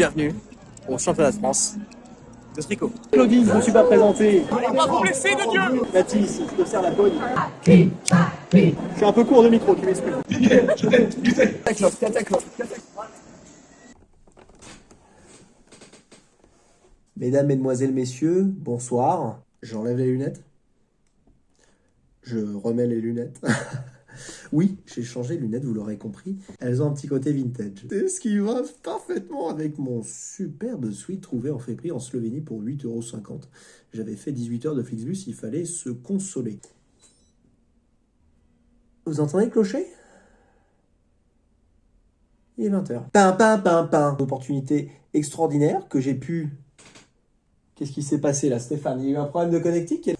Bienvenue au championnat de France de tricot. Claudine, je ne me suis pas présenté. On va vous blesser de Dieu. Mathis, je te sers la pogne. Je suis un peu court de micro, tu m'excuses. Mesdames, Mesdemoiselles, Messieurs, bonsoir. J'enlève les lunettes. Je remets les lunettes. Oui, j'ai changé les lunettes, vous l'aurez compris. Elles ont un petit côté vintage. C'est ce qui va parfaitement avec mon superbe suite trouvé en friperie en Slovénie pour 8,50 €. J'avais fait 18 heures de Flixbus, il fallait se consoler. Vous entendez le clocher ? Il est 20 h. Pin, pin, pin, pin. Opportunité extraordinaire que j'ai pu... Qu'est-ce qui s'est passé là, Stéphane? Il y a eu un problème de connectique? Il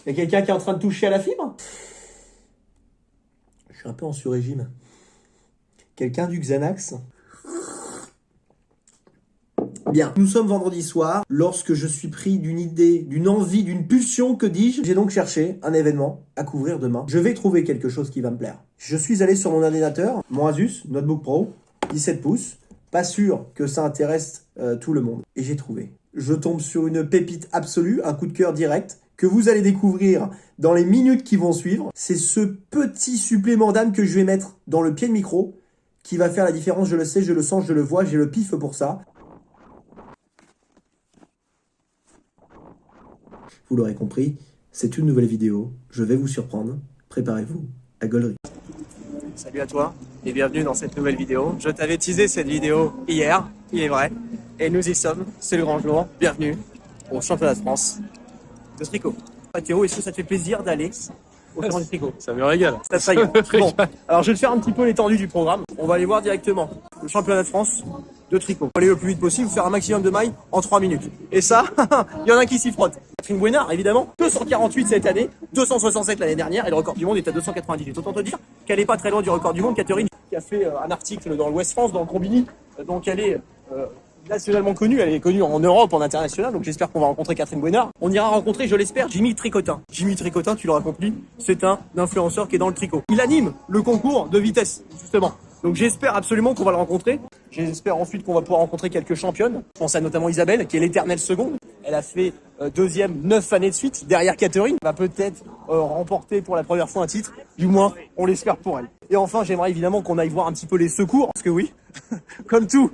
y a quelqu'un qui est en train de toucher à la fibre? Je suis un peu en sur-régime. Quelqu'un du Xanax? Bien, nous sommes vendredi soir, lorsque je suis pris d'une idée, d'une envie, d'une pulsion, que dis-je. J'ai donc cherché un événement à couvrir demain. Je vais trouver quelque chose qui va me plaire. Je suis allé sur mon ordinateur, mon Asus Notebook Pro, 17 pouces. Pas sûr que ça intéresse tout le monde. Et j'ai trouvé. Je tombe sur une pépite absolue, un coup de cœur direct, que vous allez découvrir dans les minutes qui vont suivre. C'est ce petit supplément d'âme que je vais mettre dans le pied de micro qui va faire la différence. Je le sais, je le sens, je le vois, j'ai le pif pour ça. Vous l'aurez compris, c'est une nouvelle vidéo. Je vais vous surprendre. Préparez-vous à gaulerie. Salut à toi et bienvenue dans cette nouvelle vidéo. Je t'avais teasé cette vidéo hier, il est vrai. Et nous y sommes, c'est le grand jour. Bienvenue au championnat de France de tricot. Théo, est-ce que ça te fait plaisir d'aller au championnat de tricot? Ça me régale. Ça y est. Bon, alors je vais te faire un petit peu l'étendue du programme. On va aller voir directement le championnat de France de tricot. Aller le plus vite possible, faire un maximum de mailles en 3 minutes. Et ça, il y en a qui s'y frottent. Catherine Bouénard, évidemment, 248 cette année, 267 l'année dernière, et le record du monde est à 298. Autant te dire qu'elle n'est pas très loin du record du monde. Catherine, qui a fait un article dans l'Ouest France, dans le Combini, donc elle est nationalement connue, elle est connue en Europe, en international, donc j'espère qu'on va rencontrer Catherine Bouénard. On ira rencontrer, je l'espère, Jimmy Tricotin. Jimmy Tricotin, tu l'auras compris, c'est un influenceur qui est dans le tricot. Il anime le concours de vitesse, justement. Donc j'espère absolument qu'on va le rencontrer. J'espère ensuite qu'on va pouvoir rencontrer quelques championnes. Je pense à notamment Isabelle, qui est l'éternelle seconde. Elle a fait deuxième 9 années de suite derrière Catherine. Elle va peut-être remporter pour la première fois un titre. Du moins, on l'espère pour elle. Et enfin, j'aimerais évidemment qu'on aille voir un petit peu les secours. Parce que oui, comme tout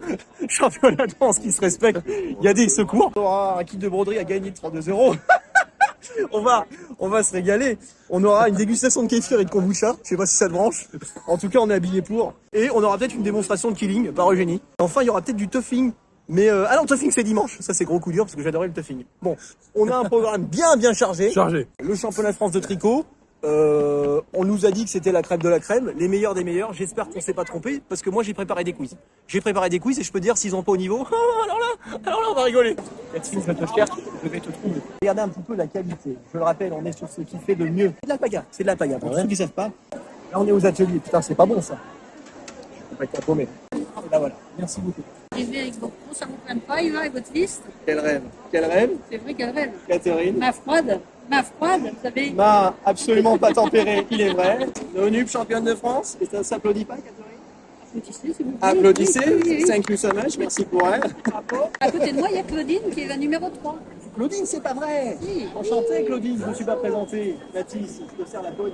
championnat de France qui se respecte, il y a des secours. On aura un kit de broderie à gagner de 32 €. On va se régaler. On aura une dégustation de kéfir et de kombucha. Je sais pas si ça te branche. En tout cas, on est habillé pour. Et on aura peut-être une démonstration de killing par Eugénie. Enfin, il y aura peut-être du tuffing. Mais ah non, tuffing c'est dimanche. Ça c'est gros coup dur parce que j'adorais le tuffing. Bon, on a un programme bien chargé. Le championnat de France de tricot. On nous a dit que c'était la crème de la crème, les meilleurs des meilleurs. J'espère qu'on s'est pas trompé parce que moi j'ai préparé des quiz. Et je peux dire s'ils ont pas au niveau. Alors là, on va rigoler. Catherine, je te cherche, je vais te trouver. Regardez un petit peu la qualité. Je le rappelle, on est sur ce qui fait de mieux. C'est de la paga. Pour ceux qui savent pas, là on est aux ateliers. Putain, c'est pas bon ça. Je peux pas être paumé. Là voilà. Merci beaucoup. Arriver avec votre gros savon plein de paille, là, et votre liste. Quel rêve. C'est vrai qu'elle rêve. Catherine. Ma froide, vous savez. Ma absolument pas tempérée, il est vrai. Nonub, championne de France. Et ça s'applaudit pas, Catherine? Applaudissez, s'il vous plaît. Applaudissez. Oui. Thank you so much. Merci pour elle. Bravo. À côté de moi, il y a Claudine qui est la numéro 3. Claudine, c'est pas vrai. Si. Enchanté, Claudine. Je ne me suis pas présenté. Mathis, je te sers la pogne.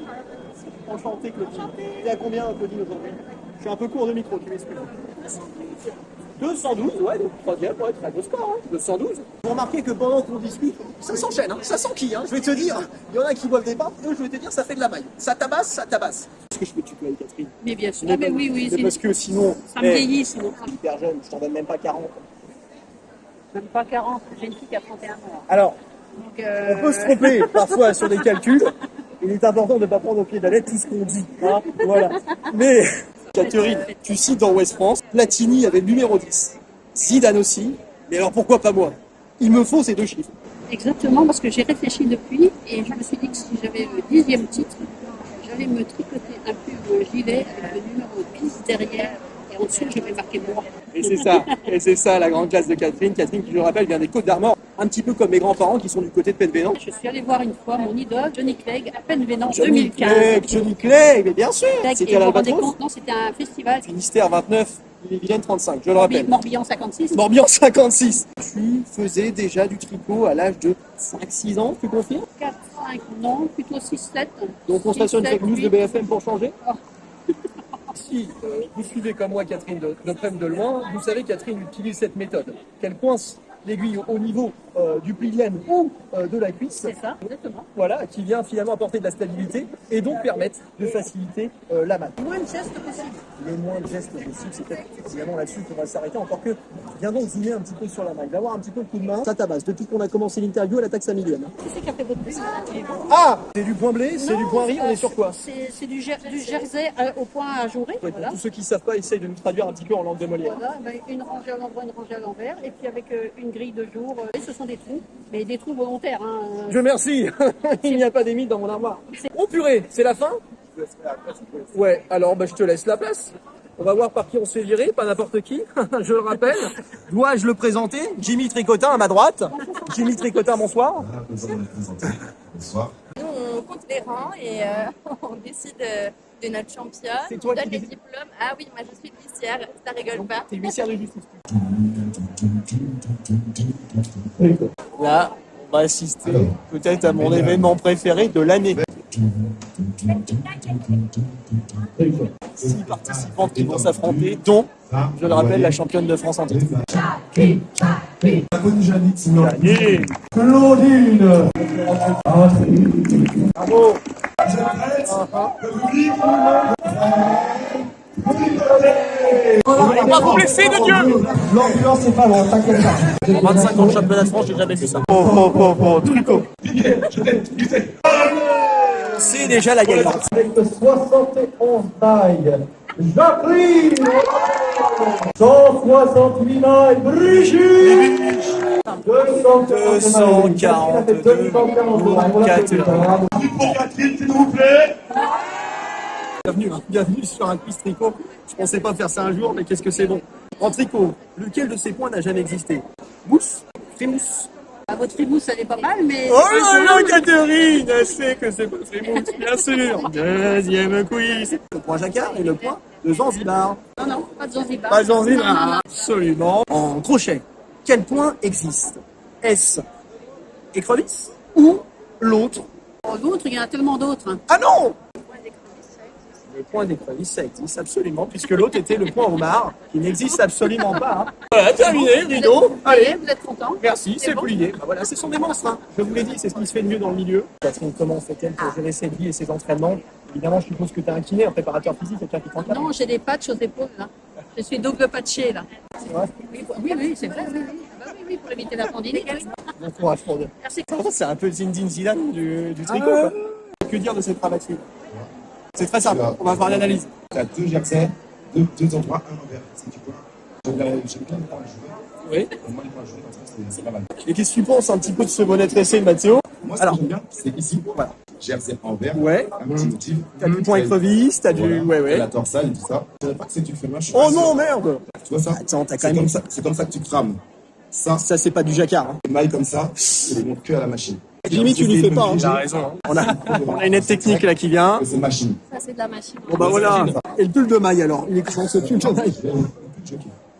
Enchanté, Claudine. T'es à combien, Claudine, aujourd'hui? Je suis un peu court de micro, tu m'excuses. 212, ouais, donc troisième, ouais, très beau score, hein, 212. Vous remarquez que pendant qu'on discute, ça s'enchaîne, hein, ça s'enquille, hein, je vais te dire. Il y en a qui boivent des papes, eux, je vais te dire, ça fait de la maille. Ça tabasse. Est-ce que je peux te tutoyer, Catherine? Mais bien sûr. Ah, mais oui, c'est parce que sinon. Ça me vieillit, sinon. Hyper jeune, je t'en donne même pas 40. Même pas 40, j'ai une fille qui a 31 ans. Alors, Donc, on peut se tromper parfois sur des calculs. Il est important de ne pas prendre au pied de la lettre tout ce qu'on dit. Hein, voilà. Mais, Catherine, tu cites dans Ouest France, Platini avait le numéro 10. Zidane aussi. Mais alors pourquoi pas moi? Il me faut ces deux chiffres. Exactement, parce que j'ai réfléchi depuis et je me suis dit que si j'avais le 10e titre, j'allais me tricoter un pub gilet avec le numéro 10 derrière et en dessous, je vais marquer moi. Et c'est ça la grande classe de Catherine. Catherine, qui je le rappelle, vient des Côtes d'Armor, un petit peu comme mes grands-parents qui sont du côté de Penvénan. Je suis allée voir une fois mon idole, Johnny Clegg, à Penvénan, 2015. Johnny Clegg, mais bien sûr. C'était à l'Albatros. Non, c'était un festival. Finistère 29, Ille-et-Vilaine 35, je le rappelle. Morbihan 56. Morbihan 56. Tu faisais déjà du tricot à l'âge de 5-6 ans, tu confirmes? 4, 5, non, plutôt 6, 7. Donc on sera sur une fake news de BFM pour changer. Oh. Si vous suivez comme moi Catherine de près ou de loin, vous savez Catherine utilise cette méthode. Qu'elle coince l'aiguille au niveau du pli de laine ou de la cuisse. C'est ça, exactement. Voilà, qui vient finalement apporter de la stabilité et donc permettre de faciliter la malle. Moins de gestes possible. Les moins de gestes possibles, c'est peut-être évidemment là-dessus qu'on va s'arrêter. Encore que, viens donc zoomer un petit peu sur la maille. Va voir un petit peu le coup de main. Ça tabasse. Depuis qu'on a commencé l'interview, elle attaque sa millième. Qui c'est qui a fait votre dessin? Ah, c'est du point blé, c'est du point riz, on est sur quoi? C'est du jersey au point ajouré. Ouais, Voilà. pour tous ceux qui ne savent pas, essayent de nous traduire un petit peu en langue de Molière. Voilà, ben, une rangée à l'endroit, une rangée à l'envers, et puis avec une grille de jour. Et ce sont des trous, mais des trous volontaires. Hein. Je remercie. Il n'y a pas des mythes dans mon armoire. Oh purée, c'est la fin? Ouais, alors je te laisse la place. On va voir par qui on se fait virer, pas n'importe qui, je le rappelle. Dois-je le présenter? Jimmy Tricotin à ma droite. Jimmy Tricotin, bonsoir. Bonsoir. Nous, on compte les rangs et on décide de notre championne. C'est toi on donne qui les décides. diplômes. Ah oui, moi je suis l'huissière, ça rigole pas. T'es huissière de justice. Là, on va assister peut-être à mon événement préféré de l'année. 6 participantes qui vont s'affronter, dont, je le rappelle, la championne de France en titre. Gagné. Claudine. Bravo. On va vous blesser de Dieu. L'ambiance est pas loin, t'inquiète pas. En 25 ans de championnat de France, j'ai jamais vu ça. Tricot. C'est déjà la gagnante. Avec 71 tailles, Jacqueline. 168 tailles, Brigitte. 242, Catherine. Pour Catherine, s'il vous plaît. Bienvenue sur un quiz tricot. Je pensais pas faire ça un jour, mais qu'est-ce que c'est bon. En tricot, lequel de ces points n'a jamais existé? Mousse, frimousse. Ah, votre frimousse, elle est pas mal, mais. Oh là là, Catherine, elle sait que c'est pas frimousse, bien sûr. Deuxième quiz. Le point Jacquard et le point de Zanzibar. Non, non, pas de Zanzibar. Pas Zanzibar. Non, non, non. Absolument. En crochet, quel point existe? Est-ce écrevisse ou l'autre? Oh, l'autre, il y en a tellement d'autres. Hein. Ah non! Le point d'écrevisse, ça existe absolument, puisque l'autre était le point homard, qui n'existe absolument pas. Hein. Voilà, terminé, rideau. Allez, Vous êtes content? merci, c'est bon plié. Bah voilà, ce sont des monstres. Hein. Je vous l'ai dit, c'est ce qui se fait de mieux dans le milieu. Catherine, comment fait-elle pour gérer cette vie et ses entraînements? Évidemment, je suppose que tu as un kiné, un préparateur physique, quelqu'un qui t'encadre. Non, j'ai des patchs aux épaules, là. Je suis double patché, là. C'est vrai. Oui, c'est vrai, oui, oui. Bah, oui, pour éviter la tendinite. Bon courage pour deux. Merci. C'est un peu Zinedine Zidane du tricot. Quoi. Que dire de cette cravature? C'est très simple, on va faire l'analyse. Tu as 2 jerseys, 2 endroits, un envers. C'est du point. J'ai plein de points à jouer. Oui. Moi, les points à jouer, comme ça, c'est pas mal. Et qu'est-ce que tu penses un petit peu de ce bonnet tressé, Mathéo? Moi, ce Alors. que j'aime bien, c'est ici. Voilà. Jersey envers. Ouais. Un petit motif. T'as du point écrevisse, t'as du... Voilà. Ouais. La dorsale et tout ça. Je savais pas que c'est du fromage. Oh non, merde! Tu vois ça? Attends, t'as quand C'est même... comme ça, c'est comme ça que tu crames. Ça, Ça, c'est pas du jacquard. Hein. les mailles comme ça, c'est les montres que à la machine. Jimmy, tu lui fais pas. Hein. Raison. On a une aide technique là qui vient. C'est machine. Ça, c'est de la machine. Bon bah voilà. Et le pull de maille alors? Il est comment ce pull de maille?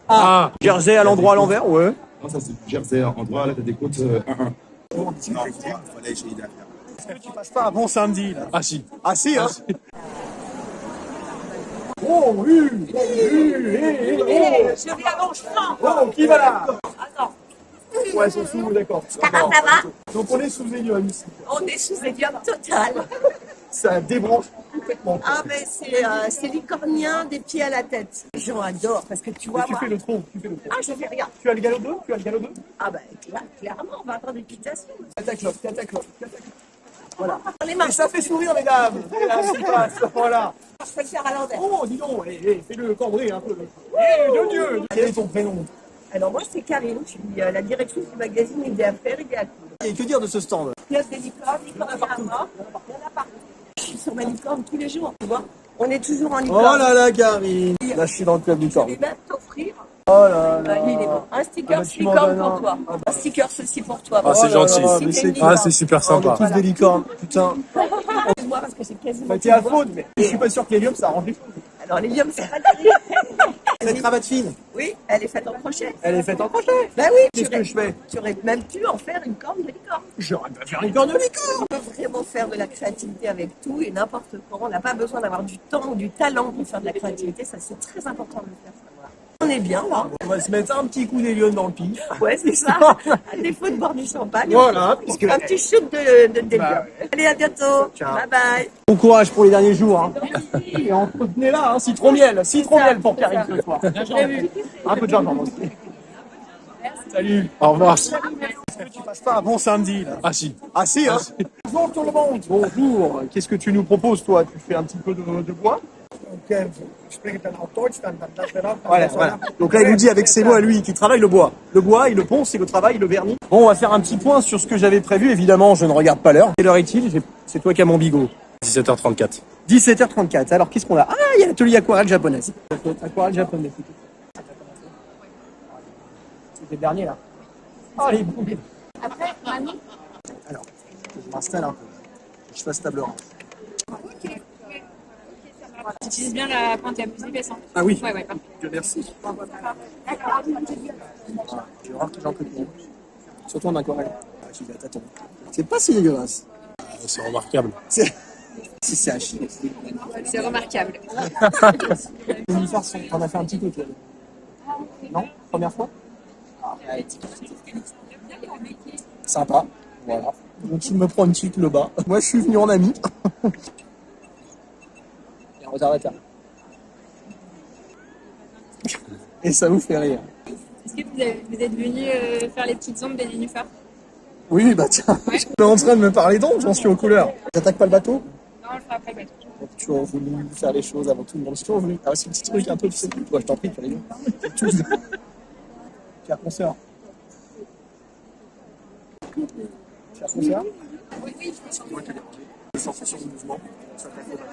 Ah, jersey à l'endroit à l'envers, ouais. Non, ça c'est du jersey endroit, là t'as des côtes 1-1. Est-ce que tu passes pas un bon samedi là? Ah si. Ah si, hein? Oh, Je viens à Longchamp. Oh, qui va là? Attends, Ouais, ils sont sous, d'accord. ça va? Donc on est sous Elium ici. On est sous médium total. Ça débranche complètement. Ah, mais c'est licornien des pieds à la tête. Les gens adorent parce que tu vois, Tu moi. fais le tronc, tu fais le tronc. Ah, je fais rien. Tu as le galop 2? Tu as le galop 2? Ah, ben, clairement, on va avoir des l'équitation. Attaque l'off, attaque l'off. Voilà. Les mains, Et ça fait sourire, mesdames. Et là, c'est pas, voilà. je peux le faire à l'envers. Oh, dis donc, fais-le cambrer un peu. De Dieu. Quel est ton prénom? Alors, moi, c'est Karine, je suis la directrice du magazine Idées à faire, Idées à coudre. Et que dire de ce stand? Il y a des licornes, licornes à mort. Il y en a partout. Je suis sur ma licorne tous les jours, tu vois. On est toujours en Oh licorne. là là, Karine. Là, je suis dans le club du Je corps. vais même t'offrir. Oh là là. Lui, il est bon. Un sticker Ah bah, tu m'en licorne donnes un. pour toi. Un sticker ceci pour toi. Ah, c'est gentil. mais c'est- Ah, c'est super sympa. On est tous des licornes, putain. Excuse-moi parce que c'est quasiment. Bah, t'es à faute, mais je suis pas sûr que l'hélium, ça arrange les choses. Alors, l'hélium, c'est pas terrible. Cette cravate fine, Oui, elle est faite en crochet. elle est faite en crochet. Ben oui, Qu'est-ce que je fais? tu aurais même pu en faire une corne de licorne. J'aurais pas faire une corne de licorne. On peut vraiment faire de la créativité avec tout et n'importe quoi. On n'a pas besoin d'avoir du temps ou du talent pour faire de la créativité. Ça, c'est très important de le faire. Savoir. On est bien là. On va se mettre un petit coup d'hélium dans le pif. Ouais, c'est ça. À défaut de boire du champagne, Voilà, on puisque- fait un petit shoot de délire. Bah Allez, à bientôt. Ciao. Bye bye. Bon courage pour les derniers jours. Hein. Et entretenez-là, hein, citron miel pour Karine ce soir. Un peu de gingembre aussi. Salut. Au revoir. Est-ce que tu passes pas un bon samedi là? Ah si. Ah si, hein. Bonjour tout le monde. Bonjour. Qu'est-ce que tu nous proposes toi? Tu fais un petit peu de bois? Voilà, voilà. Donc là, il nous dit avec ses mots à lui qu'il travaille le bois. Le bois, il le ponce, il le travaille, il le vernit. Bon, on va faire un petit point sur ce que j'avais prévu. Évidemment, je ne regarde pas l'heure. Quelle heure est-il? C'est toi qui as mon bigot. 17h34. 17h34. Alors, qu'est-ce qu'on a? Ah, il y a l'atelier aquarelle japonaise. Aquarelle japonaise. C'était le dernier, là. Ah, les bons. Après, Manu, Alors, je m'installe un peu. Je fasse table ronde. Tu utilises bien la pointe à plus épaisse. Hein. Ah oui. Ouais, parfait. Dieu merci. J'ai horreur que j'en peux plus. Surtout en aquarelle. Ah, j'y vais à tâtons. C'est pas si dégueulasse. C'est remarquable. Si c'est à chier. C'est remarquable. Les nénuphars, t'en as fait un petit peu, toi. Non? Première fois? Sympa. Voilà. Donc il me prend une petite le bas. Moi je suis venu en ami. Et on s'arrête là. Et ça vous fait rire. Est-ce que vous êtes venu faire les petites ombres des nénuphars? Oui, bah tiens, Ouais. je suis en train de me parler d'ongles, j'en suis aux couleurs. J'attaque pas le bateau? Non, on le fera après le bateau. J'ai toujours voulu faire les choses avant tout le monde. J'ai toujours voulu. Ah, c'est un petit truc un peu, tu sais. Toi, je t'en prie, tu vas les voir. Tous. Pierre Concert. Pierre Concert. Oui, oui. Les sensations de mouvement. Ça passe le bateau.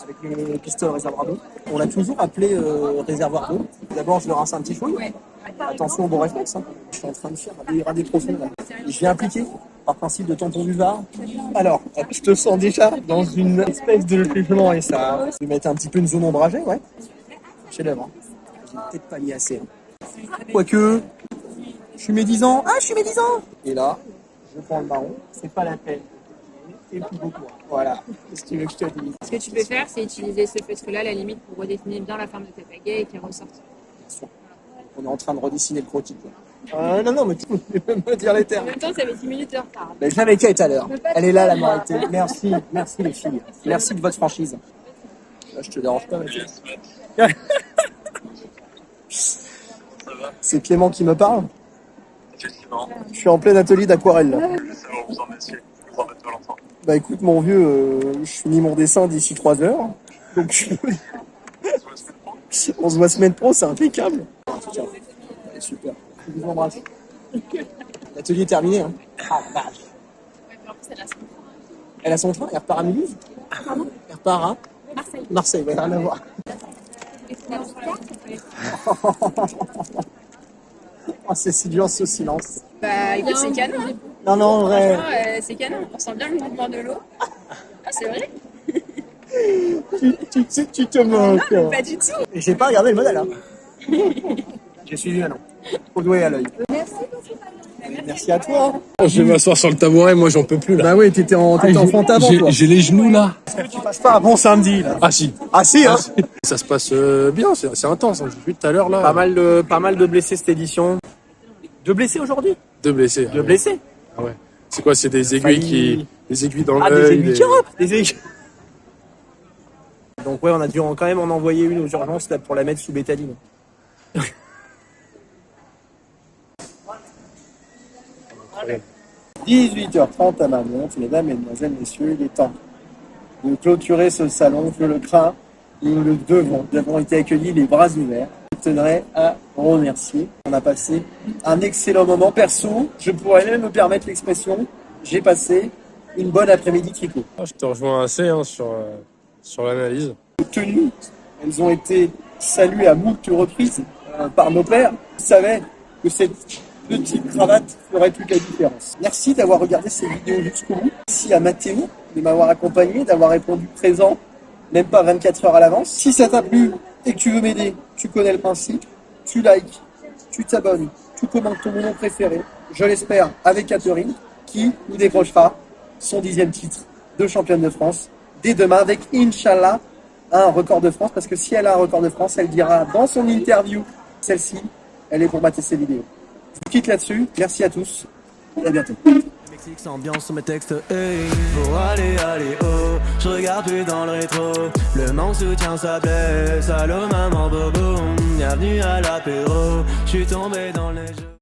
Avec le pistolet réservoir d'eau. On l'a toujours appelé réservoir d'eau. D'abord, je le rince un petit peu. Ouais. Attention au bon réflexe. Hein. Je suis en train de faire des radés profonds. Là. Et je viens appliquer par principe de tampon du Var. Alors, je te sens déjà dans une espèce de jugement et ça. Je vais mettre un petit peu une zone ombragée, ouais. Chef d'œuvre. Hein. J'ai peut-être pas mis assez. Hein. Quoique, je suis médisant. Ah, je suis médisant. Et là, je prends le marron. C'est pas la peine. Et puis beaucoup. Voilà. Qu'est-ce que tu veux que je te dise? Ce que tu peux faire, c'est utiliser ce feutre-là, à la limite, pour redessiner bien la forme de tes pagaies et qu'ils ressortent. On est en train de redessiner le croquis. Non, mais tu peux me dire les En termes. même temps, ça fait 10 minutes de retard. Mais j'avais Kate à l'heure. Elle est là, la moralité. Merci les filles. Merci de votre franchise. Là, je te dérange pas, Mathias. C'est Clément qui me parle. Je suis en plein atelier d'aquarelle. Là. Bah écoute, mon vieux, je finis mon dessin d'ici 3 heures. Donc, on se voit semaine pro, c'est impeccable. Tiens. Allez, super. Je vous embrasse. L'atelier est terminé. Hein. Ah, vache. Ouais, mais en plus, elle a son Elle a son train, elle repart à Mulhouse. Pardon? Elle repart à Marseille. Marseille, ouais, rien à voir. Oh, c'est si dur ce silence. Bah, écoute, c'est canon. Hein. Non, en vrai. Franchement, c'est canon. On sent bien le mouvement de l'eau. Ah, c'est vrai? Tu te moques. Non, pas du tout. Et j'ai pas regardé le modèle. Hein. J'ai suivi Manon. Au doigt et à l'œil. Merci à toi. Je vais m'asseoir sur le tabouret, moi j'en peux plus là. Bah oui, t'étais en fond avant, toi. J'ai les genoux là. Est-ce que tu passes pas un bon samedi, là? Ah si. Ah si, hein. Ça se passe bien, c'est intense. Hein. J'ai vu tout à l'heure là. Pas mal de blessés cette édition. 2 blessés aujourd'hui? 2 blessés. 2 blessés? Ah ouais. C'est quoi? C'est des aiguilles des aiguilles dans Ah, l'œil. des aiguilles qui hop, des aiguilles. Donc ouais, on a dû quand même en envoyer une aux urgences là, pour la mettre sous bétaline. 18h30 à ma montre, mesdames, mesdemoiselles, messieurs, il est temps de clôturer ce salon, je le crains, nous le devons. Nous avons été accueillis les bras ouverts. Je tenais à remercier. On a passé un excellent moment. Perso, je pourrais même me permettre l'expression, j'ai passé une bonne après-midi tricot. Je te rejoins assez hein, sur l'analyse. Les tenues, elles ont été saluées à moult reprises par nos pères. Ils savaient que cette petite cravate ferait toute la différence. Merci d'avoir regardé ces vidéos jusqu'au bout. Merci à Mathéo de m'avoir accompagné, d'avoir répondu présent, même pas 24 heures à l'avance. Si ça t'a plu, et que tu veux m'aider, tu connais le principe, tu likes, tu t'abonnes, tu commentes ton moment préféré, je l'espère, avec Catherine, qui nous décrochera son 10e titre de championne de France dès demain avec, Inch'Allah, un record de France, parce que si elle a un record de France, elle dira dans son interview, celle-ci, elle est pour battre ses vidéos. Je vous quitte là-dessus, merci à tous, et à bientôt. Mexique s'ambiance sur mes textes, hey. Pour aller, oh, je regarde plus dans le rétro. Le manque soutient sa blesse, allô maman bobo. Bienvenue à l'apéro, je suis tombé dans les jeux.